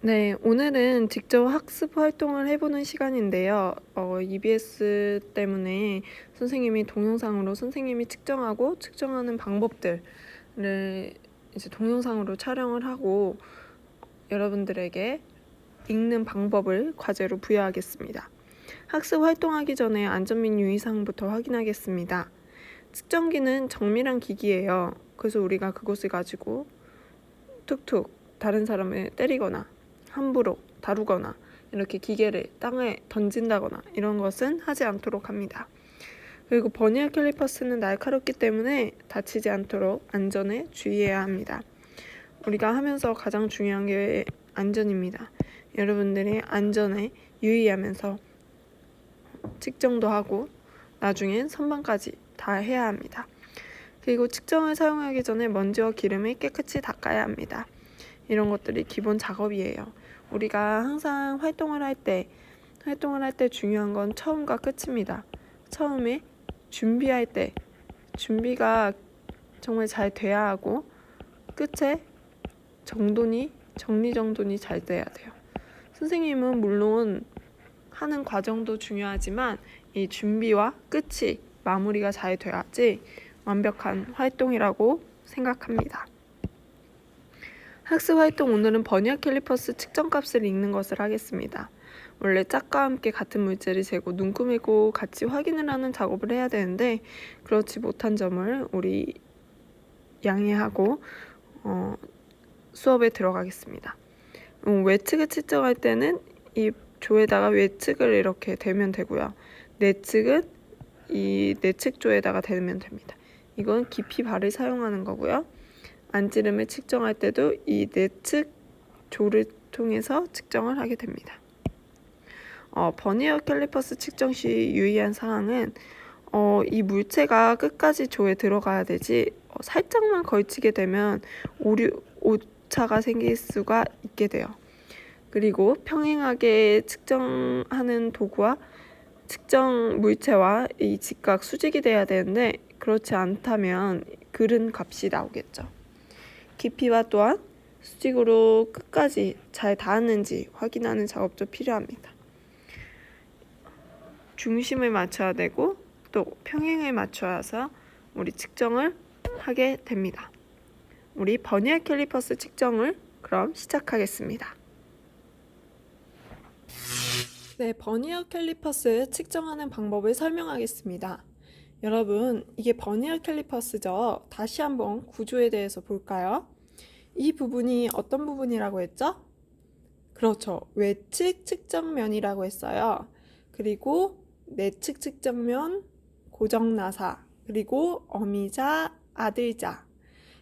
네, 오늘은 직접 학습 활동을 해보는 시간인데요. EBS 때문에 선생님이 동영상으로 선생님이 측정하고 측정하는 방법들을 이제 동영상으로 촬영을 하고 여러분들에게 읽는 방법을 과제로 부여하겠습니다. 학습 활동하기 전에 안전 및 유의사항부터 확인하겠습니다. 측정기는 정밀한 기기예요. 그래서 우리가 그것을 가지고 툭툭 다른 사람을 때리거나 함부로 다루거나 이렇게 기계를 땅에 던진다거나 이런 것은 하지 않도록 합니다. 그리고 버니어 캘리퍼스는 날카롭기 때문에 다치지 않도록 안전에 주의해야 합니다. 우리가 하면서 가장 중요한 게 안전입니다. 여러분들이 안전에 유의하면서 측정도 하고 나중엔 선반까지 다 해야 합니다. 그리고 측정을 사용하기 전에 먼지와 기름을 깨끗이 닦아야 합니다. 이런 것들이 기본 작업이에요. 우리가 항상 활동을 할 때 중요한 건 처음과 끝입니다. 처음에 준비할 때 준비가 정말 잘 돼야 하고 끝에 정리정돈이 잘 돼야 돼요. 선생님은 물론 하는 과정도 중요하지만 이 준비와 끝이 마무리가 잘 돼야지 완벽한 활동이라고 생각합니다. 학습 활동 오늘은 버니어 캘리퍼스 측정값을 읽는 것을 하겠습니다. 원래 짝과 함께 같은 물질을 재고 눈 꾸미고 같이 확인을 하는 작업을 해야 되는데 그렇지 못한 점을 우리 양해하고 수업에 들어가겠습니다. 외측을 측정할 때는 이 조에다가 외측을 이렇게 대면 되고요. 내측은 이 내측 조에다가 대면 됩니다. 이건 깊이 발을 사용하는 거고요. 안찌름을 측정할 때도 이 내측 조를 통해서 측정을 하게 됩니다. 버니어 캘리퍼스 측정 시 유의한 사항은 이 물체가 끝까지 조에 들어가야 되지 살짝만 걸치게 되면 오차가 생길 수가 있게 돼요. 그리고 평행하게 측정하는 도구와 측정 물체와 이 직각 수직이 돼야 되는데 그렇지 않다면 그른 값이 나오겠죠. 깊이와 또한 수직으로 끝까지 잘 닿았는지 확인하는 작업도 필요합니다. 중심을 맞춰야 되고 또 평행을 맞춰서 우리 측정을 하게 됩니다. 우리 버니어 캘리퍼스 측정을 그럼 시작하겠습니다. 네, 버니어 캘리퍼스 측정하는 방법을 설명하겠습니다. 여러분, 이게 버니어 캘리퍼스죠? 다시 한번 구조에 대해서 볼까요? 이 부분이 어떤 부분이라고 했죠? 그렇죠. 외측 측정면이라고 했어요. 그리고 내측 측정면, 고정나사, 그리고 어미자, 아들자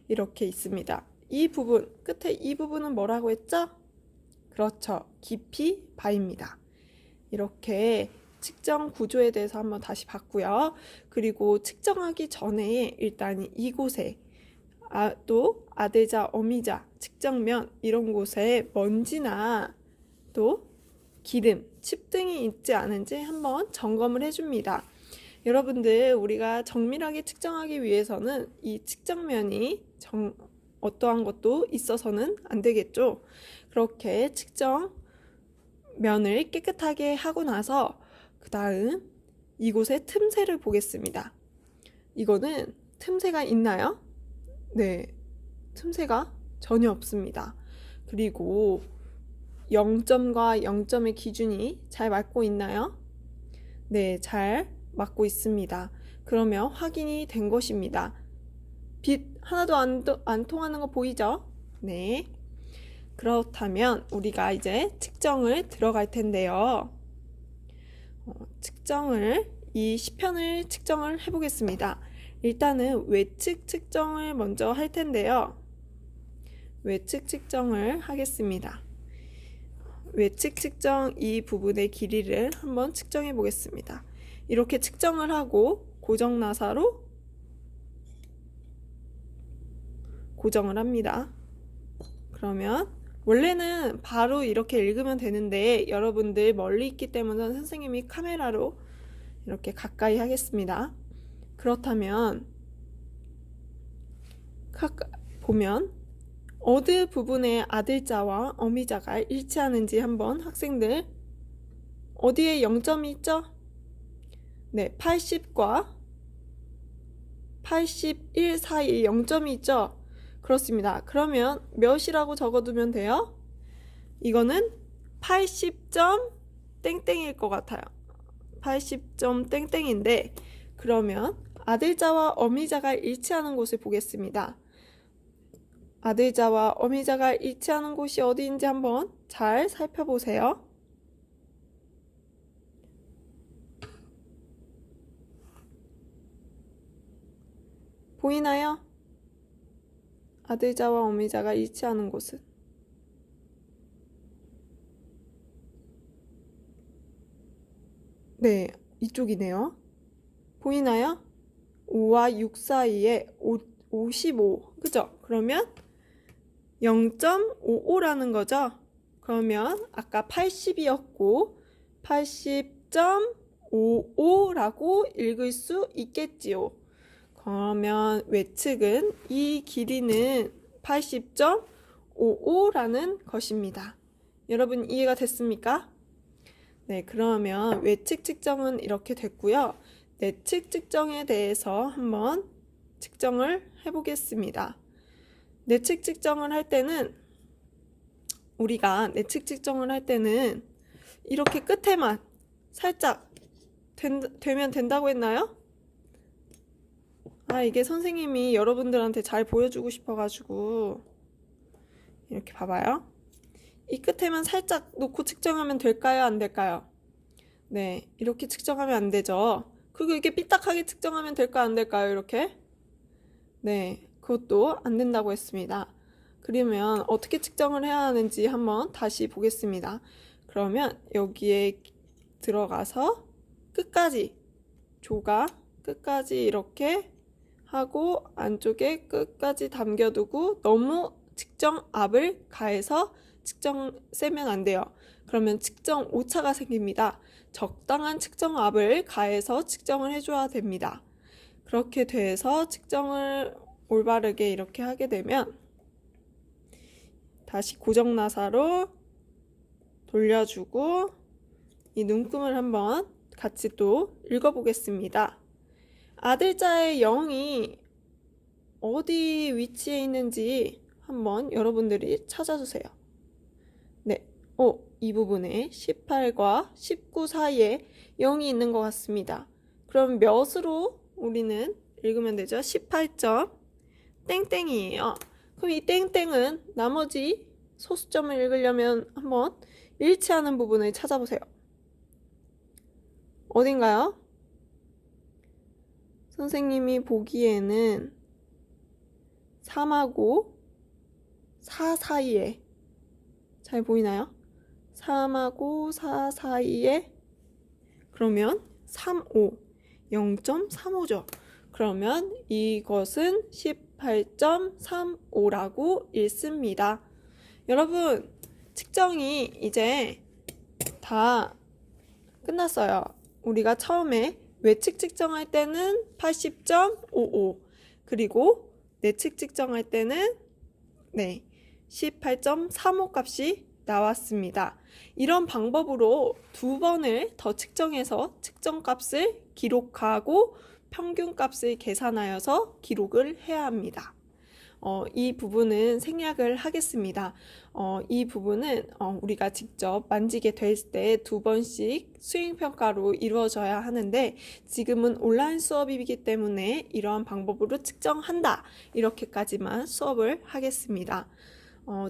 이렇게 있습니다. 이 부분, 끝에 이 부분은 뭐라고 했죠? 그렇죠. 깊이 바입니다. 이렇게 측정 구조에 대해서 한번 다시 봤고요. 그리고 측정하기 전에 일단 이곳에 또 아들자, 어미자, 측정면 이런 곳에 먼지나 또 기름, 칩 등이 있지 않은지 한번 점검을 해줍니다. 여러분들 우리가 정밀하게 측정하기 위해서는 이 측정면이 어떠한 것도 있어서는 안 되겠죠. 그렇게 측정면을 깨끗하게 하고 나서 그 다음 이곳에 틈새를 보겠습니다. 이거는 틈새가 있나요? 네, 틈새가 전혀 없습니다. 그리고 0점과 0점의 기준이 잘 맞고 있나요? 네, 잘 맞고 있습니다. 그러면 확인이 된 것입니다. 빛 하나도 안 통하는 거 보이죠? 네. 그렇다면 우리가 이제 측정을 들어갈 텐데요. 이 시편을 측정을 해보겠습니다. 일단은 외측 측정을 먼저 할 텐데요. 외측 측정을 하겠습니다. 외측 측정 이 부분의 길이를 한번 측정해 보겠습니다. 이렇게 측정을 하고 고정 나사로 고정을 합니다. 그러면 원래는 바로 이렇게 읽으면 되는데 여러분들 멀리 있기 때문에 선생님이 카메라로 이렇게 가까이 하겠습니다. 그렇다면 보면 어느 부분에 아들자와 어미자가 일치하는지 한번 학생들 어디에 0점이 있죠? 네, 80과 81 사이에 0점이 있죠? 그렇습니다. 그러면 몇이라고 적어두면 돼요? 이거는 80점 땡땡일 것 같아요. 80점 땡땡인데 그러면 아들자와 어미자가 일치하는 곳을 보겠습니다. 아들자와 어미자가 일치하는 곳이 어디인지 한번 잘 살펴보세요. 보이나요? 아들자와 어미자가 일치하는 곳은 네, 이쪽이네요. 보이나요? 5와 6 사이에 55, 그죠? 그러면 0.55라는 거죠. 그러면 아까 80이었고 80.55라고 읽을 수 있겠지요. 그러면 외측은 이 길이는 80.55라는 것입니다. 여러분 이해가 됐습니까? 네, 그러면 외측 측정은 이렇게 됐고요. 내측 측정에 대해서 한번 측정을 해보겠습니다. 내측 측정을 할 때는 우리가 내측 측정을 할 때는 이렇게 끝에만 살짝 되면 된다고 했나요? 이게 선생님이 여러분들한테 잘 보여주고 싶어가지고 이렇게 봐봐요. 이 끝에만 살짝 놓고 측정하면 될까요? 안 될까요? 네, 이렇게 측정하면 안 되죠. 그리고 이게 삐딱하게 측정하면 될까요? 안 될까요? 이렇게? 네, 그것도 안 된다고 했습니다. 그러면 어떻게 측정을 해야 하는지 한번 다시 보겠습니다. 그러면 여기에 들어가서 끝까지 조가 끝까지 이렇게 하고 안쪽에 끝까지 담겨두고 너무 측정 압을 가해서 측정 세면 안 돼요. 그러면 측정 오차가 생깁니다. 적당한 측정 압을 가해서 측정을 해줘야 됩니다. 그렇게 돼서 측정을 올바르게 이렇게 하게 되면 다시 고정 나사로 돌려주고 이 눈금을 한번 같이 또 읽어보겠습니다. 아들자의 0이 어디 위치에 있는지 한번 여러분들이 찾아주세요. 네, 이 부분에 18과 19 사이에 0이 있는 것 같습니다. 그럼 몇으로 우리는 읽으면 되죠? 18점 땡땡이에요. 그럼 이 땡땡은 나머지 소수점을 읽으려면 한번 일치하는 부분을 찾아보세요. 어딘가요? 선생님이 보기에는 3하고 4 사이에 잘 보이나요? 3하고 4 사이에 그러면 35, 0.35죠. 그러면 이것은 18.35라고 읽습니다. 여러분, 측정이 이제 다 끝났어요. 우리가 처음에 외측 측정할 때는 80.55 그리고 내측 측정할 때는 18.35 값이 나왔습니다. 이런 방법으로 2번을 더 측정해서 측정값을 기록하고 평균값을 계산하여서 기록을 해야 합니다. 이 부분은 생략을 하겠습니다. 이 부분은 우리가 직접 만지게 될 때 2번씩 수행평가로 이루어져야 하는데 지금은 온라인 수업이기 때문에 이러한 방법으로 측정한다. 이렇게까지만 수업을 하겠습니다.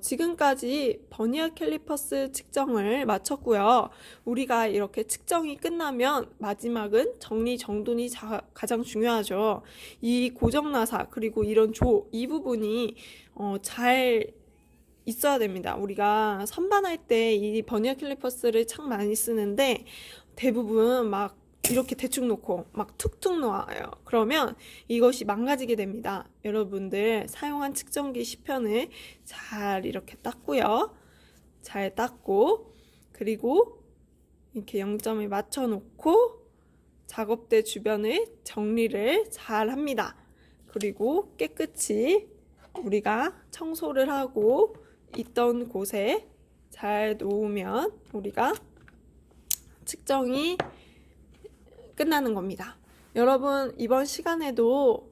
지금까지 버니어 캘리퍼스 측정을 마쳤고요. 우리가 이렇게 측정이 끝나면 마지막은 정리정돈이 가장 중요하죠. 이 고정나사 그리고 이런 이 부분이 잘 있어야 됩니다. 우리가 선반할 때 이 버니어 캘리퍼스를 참 많이 쓰는데 대부분 막 이렇게 대충 놓고 막 툭툭 놓아요. 그러면 이것이 망가지게 됩니다. 여러분들 사용한 측정기 시편을 잘 이렇게 닦고요. 잘 닦고 그리고 이렇게 0점을 맞춰 놓고 작업대 주변을 정리를 잘 합니다. 그리고 깨끗이 우리가 청소를 하고 있던 곳에 잘 놓으면 우리가 측정이 끝나는 겁니다. 여러분, 이번 시간에도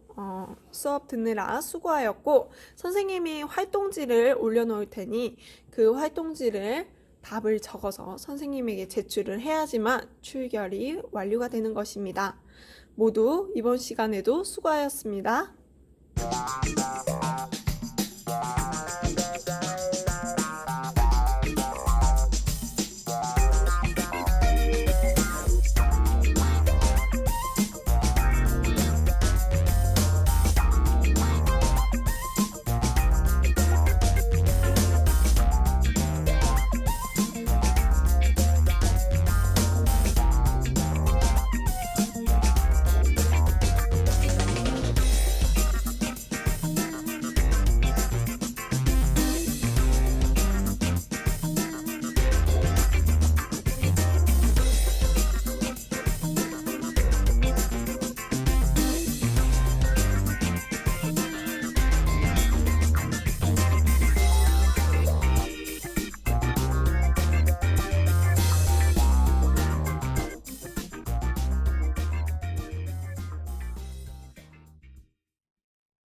수업 듣느라 수고하였고, 선생님이 활동지를 올려놓을 테니 그 활동지를 답을 적어서 선생님에게 제출을 해야지만 출결이 완료가 되는 것입니다. 모두 이번 시간에도 수고하였습니다.